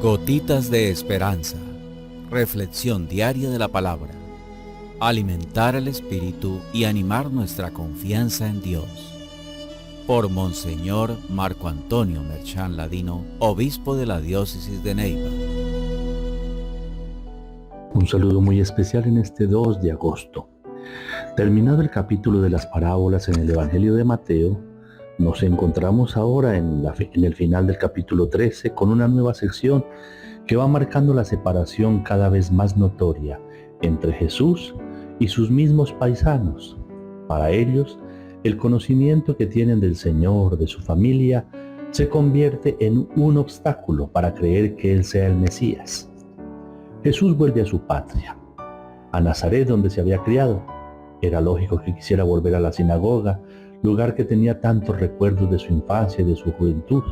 Gotitas de esperanza. Reflexión diaria de la palabra. Alimentar el espíritu y animar nuestra confianza en Dios. Por Monseñor Marco Antonio Merchán Ladino, obispo de la diócesis de Neiva. Un saludo muy especial en este 2 de agosto. Terminado el capítulo de las parábolas en el Evangelio de Mateo, nos encontramos ahora en el final del capítulo 13 con una nueva sección que va marcando la separación cada vez más notoria entre Jesús y sus mismos paisanos. Para ellos, el conocimiento que tienen del Señor, de su familia, se convierte en un obstáculo para creer que Él sea el Mesías. Jesús vuelve a su patria, a Nazaret, donde se había criado. Era lógico que quisiera volver a la sinagoga, lugar que tenía tantos recuerdos de su infancia y de su juventud,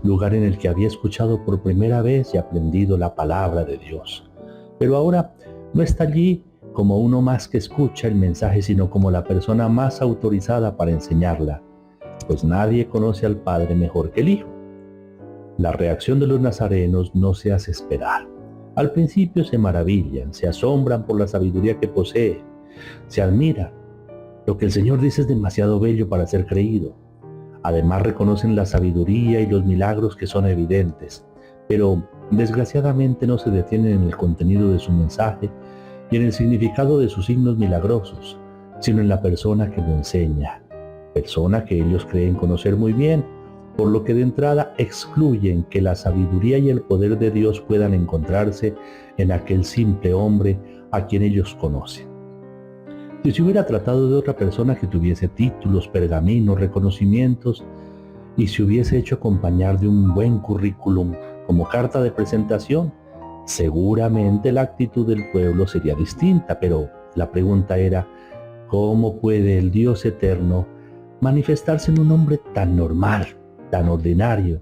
lugar en el que había escuchado por primera vez y aprendido la palabra de Dios. Pero ahora no está allí como uno más que escucha el mensaje, sino como la persona más autorizada para enseñarla, pues nadie conoce al Padre mejor que el Hijo. La reacción de los nazarenos no se hace esperar. Al principio se maravillan, se asombran por la sabiduría que posee, se admiran. Lo que el Señor dice es demasiado bello para ser creído. Además reconocen la sabiduría y los milagros que son evidentes, pero desgraciadamente no se detienen en el contenido de su mensaje y en el significado de sus signos milagrosos, sino en la persona que lo enseña, persona que ellos creen conocer muy bien, por lo que de entrada excluyen que la sabiduría y el poder de Dios puedan encontrarse en aquel simple hombre a quien ellos conocen. Si se hubiera tratado de otra persona que tuviese títulos, pergaminos, reconocimientos, y se hubiese hecho acompañar de un buen currículum como carta de presentación, seguramente la actitud del pueblo sería distinta, pero la pregunta era, ¿cómo puede el Dios eterno manifestarse en un hombre tan normal, tan ordinario,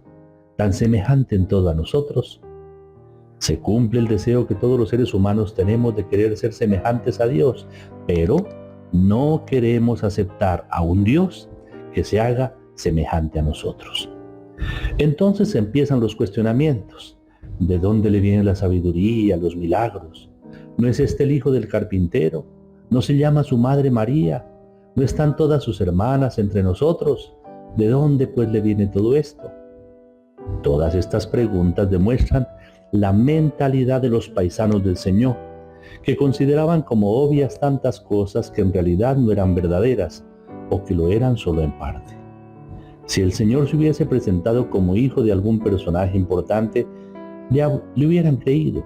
tan semejante en todo a nosotros? Se cumple el deseo que todos los seres humanos tenemos de querer ser semejantes a Dios, pero no queremos aceptar a un Dios que se haga semejante a nosotros. Entonces empiezan los cuestionamientos. ¿De dónde le viene la sabiduría, los milagros? ¿No es este el hijo del carpintero? ¿No se llama su madre María? ¿No están todas sus hermanas entre nosotros? ¿De dónde pues le viene todo esto? Todas estas preguntas demuestran la mentalidad de los paisanos del Señor, que consideraban como obvias tantas cosas que en realidad no eran verdaderas, o que lo eran solo en parte. Si el Señor se hubiese presentado como hijo de algún personaje importante, le hubieran creído.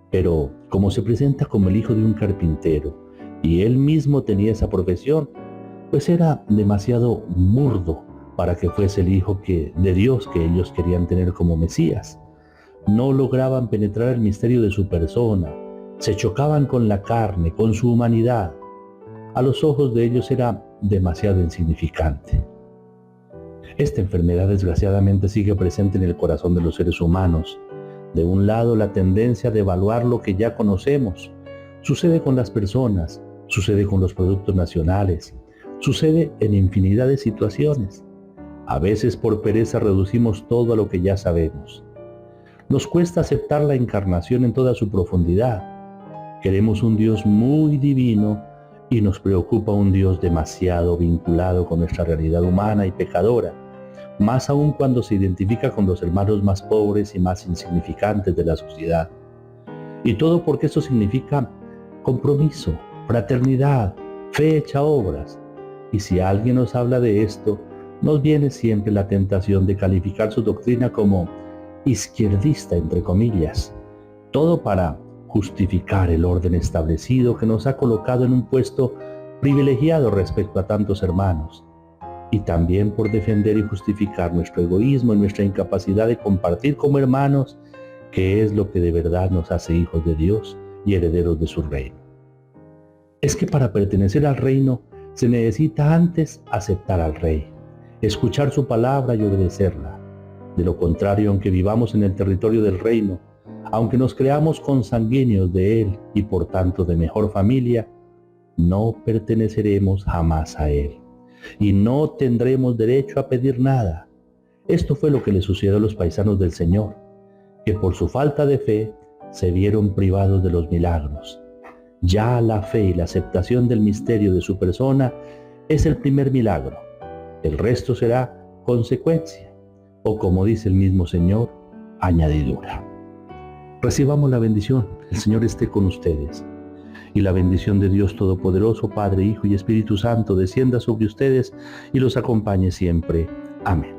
Pero como se presenta como el hijo de un carpintero, y él mismo tenía esa profesión, pues era demasiado burdo para que fuese el hijo de Dios que ellos querían tener como Mesías. No lograban penetrar el misterio de su persona, se chocaban con la carne, con su humanidad. A los ojos de ellos era demasiado insignificante. Esta enfermedad desgraciadamente sigue presente en el corazón de los seres humanos. De un lado, la tendencia de evaluar lo que ya conocemos. Sucede con las personas, sucede con los productos nacionales, sucede en infinidad de situaciones. A veces por pereza reducimos todo a lo que ya sabemos. Nos cuesta aceptar la encarnación en toda su profundidad. Queremos un Dios muy divino y nos preocupa un Dios demasiado vinculado con nuestra realidad humana y pecadora, más aún cuando se identifica con los hermanos más pobres y más insignificantes de la sociedad. Y todo porque eso significa compromiso, fraternidad, fe hecha obras. Y si alguien nos habla de esto, nos viene siempre la tentación de calificar su doctrina como izquierdista, entre comillas, todo para justificar el orden establecido que nos ha colocado en un puesto privilegiado respecto a tantos hermanos, y también por defender y justificar nuestro egoísmo y nuestra incapacidad de compartir como hermanos, que es lo que de verdad nos hace hijos de Dios y herederos de su reino. Es que para pertenecer al reino se necesita antes aceptar al Rey, escuchar su palabra y obedecerla. De lo contrario, aunque vivamos en el territorio del reino, aunque nos creamos consanguíneos de Él y por tanto de mejor familia, no perteneceremos jamás a Él y no tendremos derecho a pedir nada. Esto fue lo que le sucedió a los paisanos del Señor, que por su falta de fe se vieron privados de los milagros. Ya la fe y la aceptación del misterio de su persona es el primer milagro. El resto será consecuencia, o como dice el mismo Señor, añadidura. Recibamos la bendición. El Señor esté con ustedes. Y la bendición de Dios Todopoderoso, Padre, Hijo y Espíritu Santo, descienda sobre ustedes y los acompañe siempre. Amén.